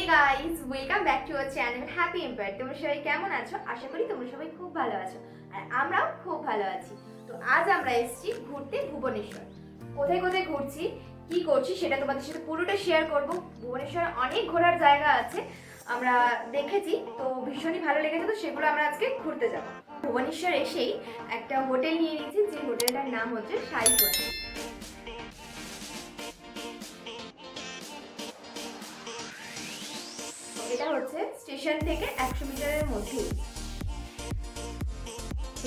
Guys, welcome back to our channel happy empire. তোমরা সবাই কেমন আছো? আশা করি তোমরা সবাই খুব ভালো আছো, আর আমরাও খুব ভালো আছি। তো আজ আমরা এসেছি ঘুরতে ভুবনেশ্বর। কোথায় কোথায় ঘুরছি, কি করছি সেটা তোমাদের সাথে পুরোটা শেয়ার করব। ভুবনেশ্বরে অনেক ঘোরার জায়গা আছে, আমরা দেখেছি, তো ভীষণই ভালো লেগেছে। তো সেগুলো আমরা আজকে ঘুরতে যাব। ভুবনেশ্বর এসেই একটা হোটেল নিয়ে নিয়েছি, যে হোটেলটার নাম হচ্ছে সাই হোটেল। এটা হচ্ছে স্টেশন থেকে 100 মিটারের মধ্যেই।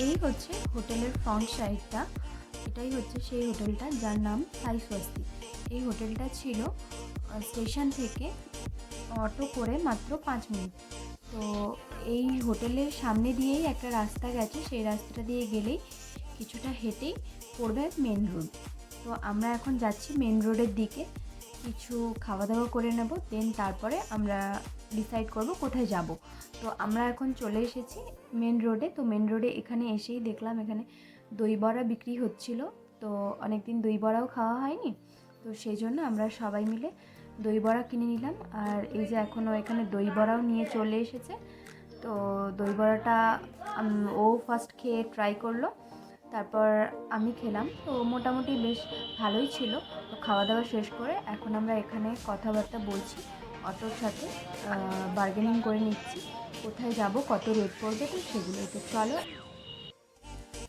এই হচ্ছে হোটেলের ফ্রন্ট সাইডটা। এটাই হচ্ছে সেই হোটেলটা যার নাম সাই স্বস্তি। এই হোটেলটা ছিল স্টেশন থেকে অটো করে মাত্র 5 মিনিট। তো এই হোটেলের সামনে দিয়েই একটা রাস্তা গেছে, সেই রাস্তাটা দিয়ে গেলেই কিছুটা হেঁটেই পড়বে মেন রোড। তো আমরা এখন যাচ্ছি মেন রোডের দিকে, কিছু খাওয়া দাওয়া করে নেব, দেন তারপরে আমরা ডিসাইড করব কোথায় যাব। তো আমরা এখন চলে এসেছি মেন রোডে। তো মেন রোডে এখানে এসেই দেখলাম এখানে দই বড়া বিক্রি হচ্ছিল। তো অনেকদিন দই বড়াও খাওয়া হয়নি, তো সেই জন্য আমরা সবাই মিলে দই বড়া কিনে নিলাম। আর এই যে এখনও এখানে দই বড়াও নিয়ে চলে এসেছে। তো দই বড়াটা ও ফার্স্ট খেয়ে ট্রাই করলো, তারপর আমি খেলাম। তো মোটামুটি বেশ ভালোই ছিল। তো খাওয়া দাওয়া শেষ করে এখন আমরা এখানে কথাবার্তা বলছি অটোর সাথে, বার্গেনিং করে নিচ্ছি কোথায় যাব, কত রেট পড়বে, তো সেগুলোই। তো চলো,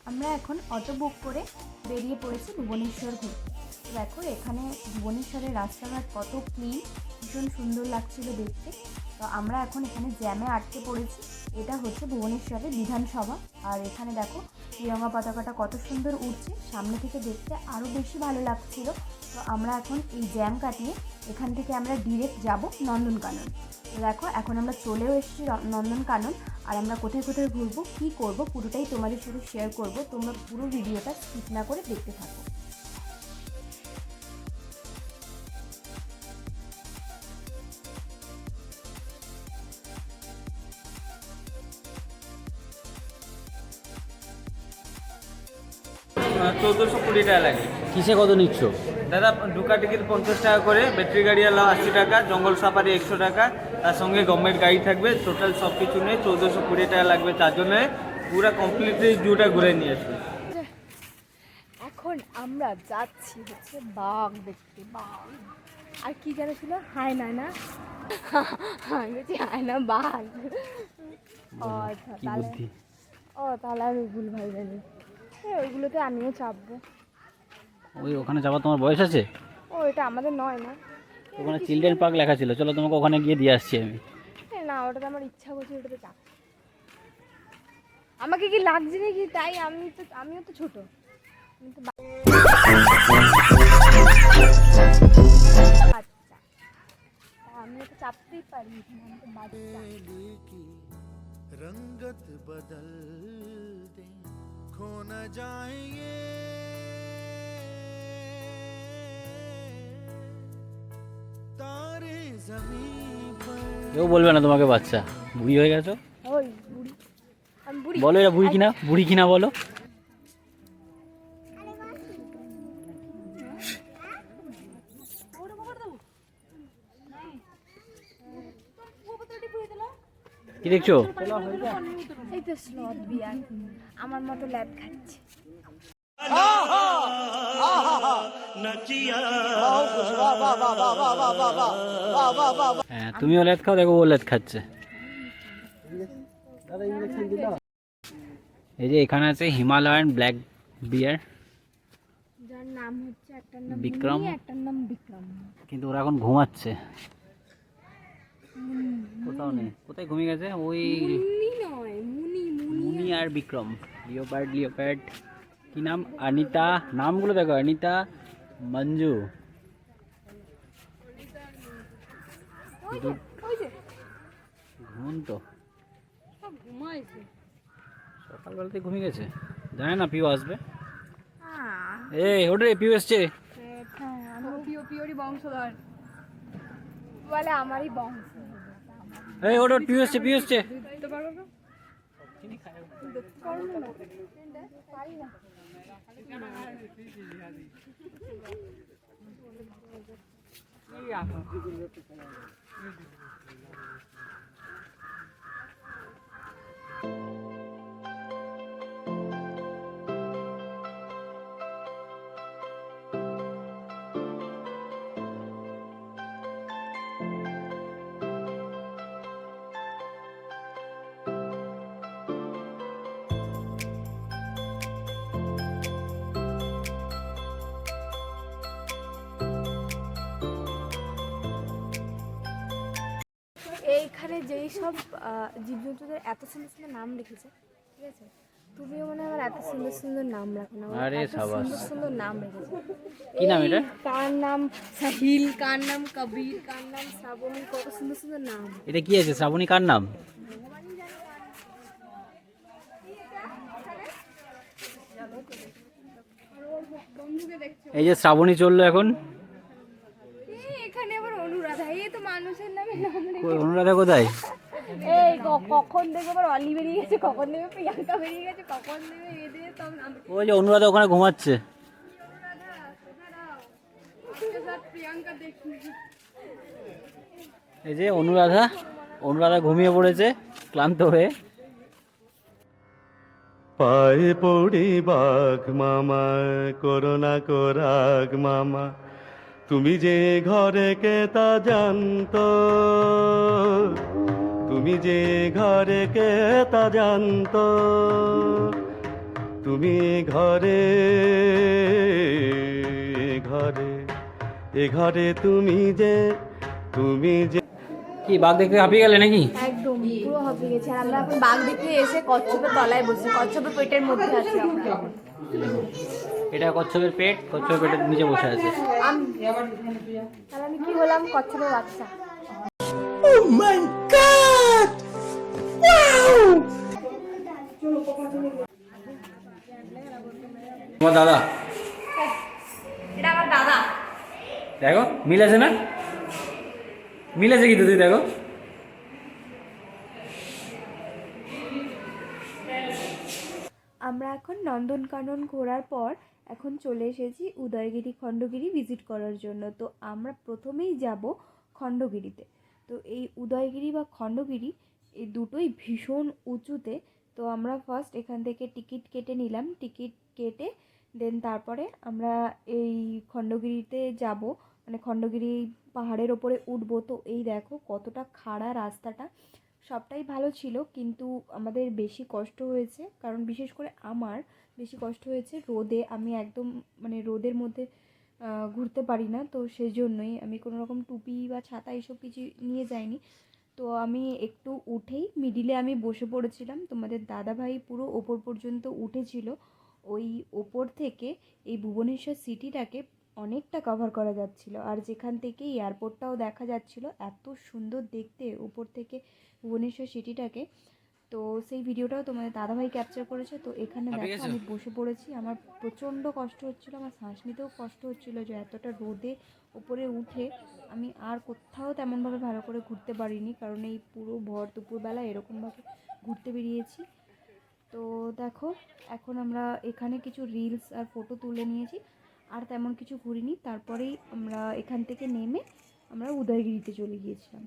আমরা এখন অটো বুক করে বেরিয়ে পড়েছি ভুবনেশ্বর ঘুরতে। দেখো এখানে ভুবনেশ্বরের রাস্তাঘাট কত ক্লিন, ভীষণ সুন্দর লাগছিল দেখতে। তো আমরা এখন এখানে জ্যামে আটকে পড়েছি। এটা হচ্ছে ভুবনেশ্বরের বিধানসভা, আর এখানে দেখো তিরঙ্গা পতাকাটা কত সুন্দর উঠছে, সামনে থেকে দেখতে আরও বেশি ভালো লাগছিল। তো আমরা এখন এই জ্যাম কাটিয়ে এখান থেকে আমরা ডিরেক্ট যাব নন্দনকানন। তো দেখো এখন আমরা চলেও এসেছি নন্দনকানন, আর আমরা কোথায় কোথায় ঘুরবো, কী করবো, পুরোটাই তোমাদের সাথে শেয়ার করব। তোমরা পুরো ভিডিওটা স্কিপ না করে দেখতে থাকো। চৌদ্দশো কুড়ি টাকা লাগে। কিসে কত নিচ্ছ? দাদা ঢুকা টিকিট 50 টাকা করে, ব্যাটারি গাড়ি আলাও 80 টাকা, জঙ্গল সাফারি 100 টাকা, তার সঙ্গে গভর্নমেন্ট গাড়ি থাকবে। টোটাল সব কিছু নিয়ে 1420 টাকা লাগবে চারজনে। পুরো কমপ্লিটলি জুটা ঘুরে নিয়েছি। এখন আমরা যাচ্ছি হচ্ছে বাঘ দেখতে। বাঘ আর কি যেন ছিল, হায়না না, আমি বলছি হায়না, বাঘ। ও আচ্ছা, তাহলে তাহলে আমি ভুল ভাই জানি। ওইগুলোতে আমিও চাপবো। ওখানে যাওয়ার তোমার বয়স আছে? এটা আমাদের নয় না, ওখানে চিলড্রেন পার্ক লেখা ছিল, চলো তোমাকে ওখানে গিয়ে দিয়ে আসছি আমি। না ওটাতে আমার ইচ্ছা করছে, ওটাতে চাপ। আমাকে কি লাগছে নাকি, তাই আমিও তো ছোট, আচ্ছা আমিও তো চাপতেই পারি, আমি তো বাচ্চা। रंगत बदल दे खो न जाए ये तारे ज़मीं पर। কেউ বলবে না তোমাকে বাচ্চা, বুড়ি হয়ে গেছো। ওই বুড়ি, আমি বুড়ি। বলো এরা বুড়ি কিনা বলো। কি দেখছো? এই তো স্লথ বিয়ার আমার মতো ল্যাব খাচ্ছে। হ্যাঁ তুমিও লেট খাও, দেখো ও লেট খাচ্ছে। এই যে এখানে আছে হিমালয়ান ব্ল্যাক বিয়ার, যার নাম হচ্ছে একটার নাম বিক্রম, একটার নাম বিক্রম। কিন্তু ওরা এখন ঘুমাচ্ছে, কোথাও নেই। কোথায় ঘুমিয়ে গেছে? ওই মুনি নয়, মুনি আর বিক্রম। লিওপার্ড কি নাম? অনিতা, নামগুলো দেখো, অনিতা, মঞ্জু। ঘুমন তো, সকালবেলাতে ঘুমিয়ে গেছে, জানে না পিউ আসবে। এই ওরে পিউ এসছে। পিওরই বংশধর বলে, আমারই বংশ। এই ওর পিউ এসছে। এইখানে যেই সব জীবজন্তুদের এত সুন্দর সুন্দর নাম রেখেছে, ঠিক আছে, তুমিও মানে আমার এত সুন্দর সুন্দর নাম রাখো না, আরে এত সাবাস। সুন্দর সুন্দর নাম রেখেছে। কি নাম এটা? কার নাম সাহিল, কার নাম কবির, কার নাম শ্রাবণী, কত সুন্দর সুন্দর নাম। এটা কি আছে? শ্রাবণী কার নাম? এই যে শ্রাবণী চললো এখন। এখানে আবার অনুরাধা, এই তো মানুষের নামে নাম রেখেছে। কই অনুরাধা কোথায়? এই কখন দেখবে আবার অলি বেরিয়ে গেছে, কখন দেখবে প্রিয়াঙ্কা বেরিয়ে গেছে, কখন দেখবে এদের সব নাম। ওই যে অনুরাধা ওখানে ঘুমাচ্ছে। এই যে অনুরাধা, অনুরাধা ঘুমিয়ে পড়েছে ক্লান্ত হয়ে। পায়ে পড়ি বাঘ মামা, করোনা কোরাগ মামা, তুমি যে ঘরে কে তা জানতো, তুমি যে ঘরে কে তা জানতো, তুমি ঘরে ঘরে এ ঘরে তুমি যে কি বাঘ দেখতে হাঁপিয়ে গেলে নাকি? একদম পুরো হাঁপিয়ে গেছে। আর আমরা এখন বাঘ দেখে এসে কচ্ছপের তলায় বসে, কচ্ছপের পেটের মধ্যে আছি আমরা এখন। এটা কচ্ছপের পেট, কচ্ছপের পেটের নিচে বসে আছে। তাহলে আমি কি হলাম? কচ্ছপের বাচ্চা। তোমার দাদা, এটা আমার দাদা। দেখো মিল আছে না? মিল আছে কিন্তু, তুই দেখো। আমরা এখন নন্দনকানন ঘোরার পর এখন চলে এসেছি উদয়গিরি খণ্ডগিরি ভিজিট করার জন্য। তো আমরা প্রথমেই যাব খণ্ডগিরিতে। তো এই উদয়গিরি বা খণ্ডগিরি এই দুটোই ভীষণ উঁচুতে। তো আমরা ফার্স্ট এখান থেকে টিকিট কেটে নিলাম, টিকিট কেটে দেন তারপরে আমরা এই খণ্ডগিরিতে যাব, মানে খণ্ডগিরি পাহাড়ের ওপরে উঠবো। তো এই দেখো কতটা খাড়া রাস্তাটা, সবটাই ভালো ছিল কিন্তু আমাদের বেশি কষ্ট হয়েছে, কারণ বিশেষ করে আমার বেশি কষ্ট হয়েছে রোদে। আমি একদম মানে রোদের মধ্যে ঘুরতে পারি না, তো সেই জন্যই আমি কোনো রকম টুপি বা ছাতা এসব কিছু নিয়ে যাইনি। তো আমি একটু উঠেই মিডিলে আমি বসে পড়েছিলাম। তোমাদের দাদাভাই পুরো ওপর পর্যন্ত উঠেছিল। ওই ওপর থেকে এই ভুবনেশ্বর সিটিটাকে অনেকটা কভার করা যাচ্ছিল, আর যেখান থেকে এয়ারপোর্টটাও দেখা যাচ্ছিল। এত সুন্দর দেখতে উপর থেকে ভুবনেশ্বর সিটিটাকে। তো সেই ভিডিওটাও তোমাদের দাদাভাই ক্যাপচার করেছে। তো এখানে দেখো আমি বসে পড়েছি, আমার প্রচণ্ড কষ্ট হচ্ছিলো, আমার শ্বাস নিতেও কষ্ট হচ্ছিলো যে এতটা রোদে উপরে উঠে আমি আর কোথাও তেমনভাবে ভালো করে ঘুরতে পারিনি, কারণ এই পুরো ভর দুপুরবেলা এরকমভাবে ঘুরতে বেরিয়েছি। তো দেখো এখন আমরা এখানে কিছু রিলস আর ফটো তুলে নিয়েছি, আর তেমন কিছু ঘুরিনি। তারপরেই আমরা এখান থেকে নেমে আমরা উদয়গিরিতে চলে গিয়েছিলাম।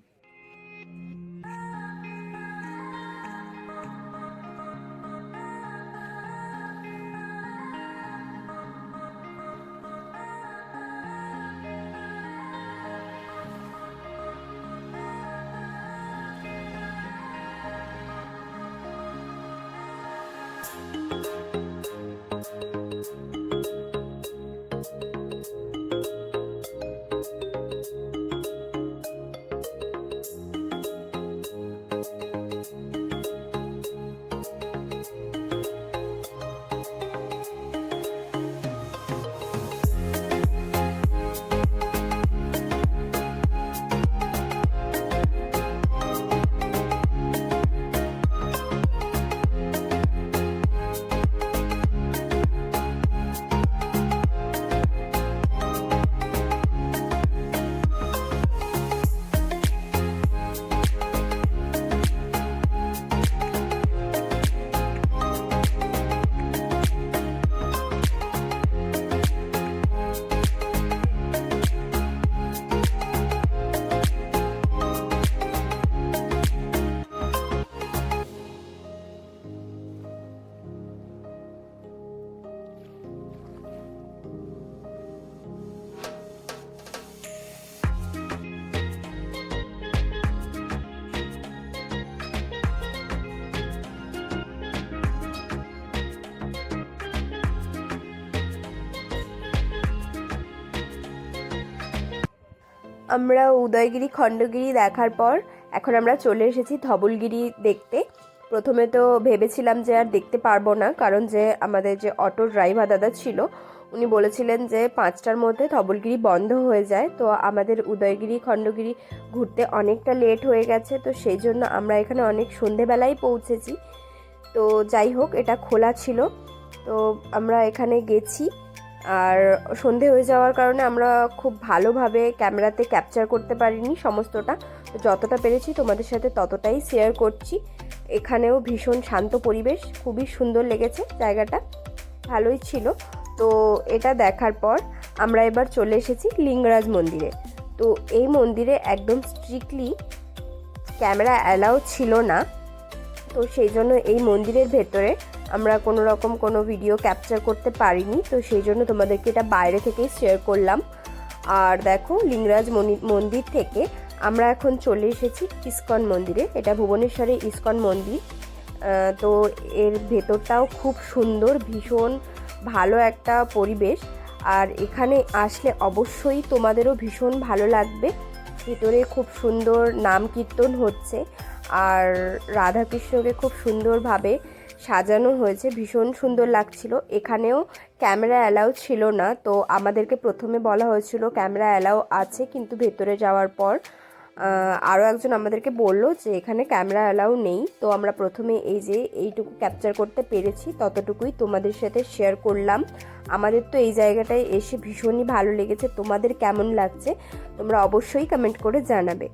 আমরা উদয়গিরি খণ্ডগিরি দেখার পর এখন আমরা চলে এসেছি ধবলগিরি দেখতে। প্রথমে তো ভেবেছিলাম যে আর দেখতে পারবো না, কারণ যে আমাদের যে অটো ড্রাইভার দাদা ছিল উনি বলেছিলেন যে 5টার মধ্যে ধবলগিরি বন্ধ হয়ে যায়। তো আমাদের উদয়গিরি খণ্ডগিরি ঘুরতে অনেকটা লেট হয়ে গেছে, তো সেই জন্য আমরা এখানে অনেক সন্ধেবেলায় পৌঁছেছি। তো যাই হোক, এটা খোলা ছিল, তো আমরা এখানে গেছি। আর সন্ধে হয়ে যাওয়ার কারণে আমরা খুব ভালোভাবে ক্যামেরাতে ক্যাপচার করতে পারিনি সমস্তটা, তো যতটা পেরেছি তোমাদের সাথে ততটাই শেয়ার করছি। এখানেও ভীষণ শান্ত পরিবেশ, খুবই সুন্দর লেগেছে জায়গাটা, ভালোই ছিল। তো এটা দেখার পর আমরা এবার চলে এসেছি লিঙ্গরাজ মন্দিরে। তো এই মন্দিরে একদম স্ট্রিক্টলি ক্যামেরা অ্যালাউ ছিল না, তো সেই জন্য এই মন্দিরের ভেতরে আমরা কোনো রকম কোনো ভিডিও ক্যাপচার করতে পারিনি। তো সেই জন্য তোমাদেরকে এটা বাইরে থেকেই শেয়ার করলাম। আর দেখো, লিঙ্গরাজ মন্দির থেকে আমরা এখন চলে এসেছি ইস্কন মন্দিরে। এটা ভুবনেশ্বরে ইস্কন মন্দির। তো এর ভেতরটাও খুব সুন্দর, ভীষণ ভালো একটা পরিবেশ। আর এখানে আসলে অবশ্যই তোমাদেরও ভীষণ ভালো লাগবে। ভেতরে খুব সুন্দর নাম কীর্তন হচ্ছে, আর রাধাকৃষ্ণকে খুব সুন্দরভাবে সাজানো হয়েছে, ভীষণ সুন্দর লাগছিল। এখানেও ক্যামেরা অ্যালাউ ছিল না, তো আমাদেরকে প্রথমে বলা হয়েছিল ক্যামেরা অ্যালাউ আছে, কিন্তু ভেতরে যাওয়ার পর আরও একজন আমাদেরকে বললো যে এখানে ক্যামেরা অ্যালাউ নেই। তো আমরা প্রথমে এই যে এইটুকু ক্যাপচার করতে পেরেছি ততটুকুই তোমাদের সাথে শেয়ার করলাম। আমাদের তো এই জায়গাটায় এসে ভীষণই ভালো লেগেছে, তোমাদের কেমন লাগছে তোমরা অবশ্যই কমেন্ট করে জানাবে।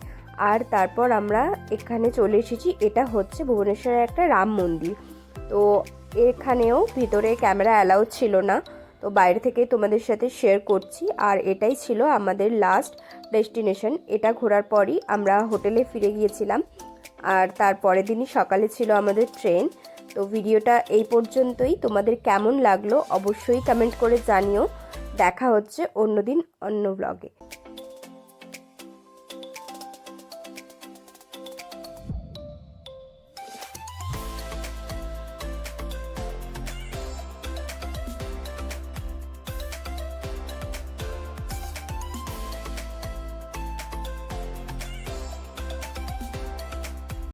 আর তারপর আমরা এখানে চলে এসেছি, এটা হচ্ছে ভুবনেশ্বরের একটা রাম মন্দির। তো এখানেও ভিতরে ক্যামেরা অ্যালাউ ছিল না, তো বাইরে থেকে তোমাদের সাথে শেয়ার করছি। আর এটাই ছিল আমাদের লাস্ট ডেস্টিনেশন। এটা ঘোরার পরই আমরা হোটেলে ফিরে গিয়েছিলাম, আর তারপরের দিনই সকালে ছিল আমাদের ট্রেন। তো ভিডিওটা এই পর্যন্তই। তোমাদের কেমন লাগলো অবশ্যই কমেন্ট করে জানিও। দেখা হচ্ছে অন্যদিন অন্য ব্লগে।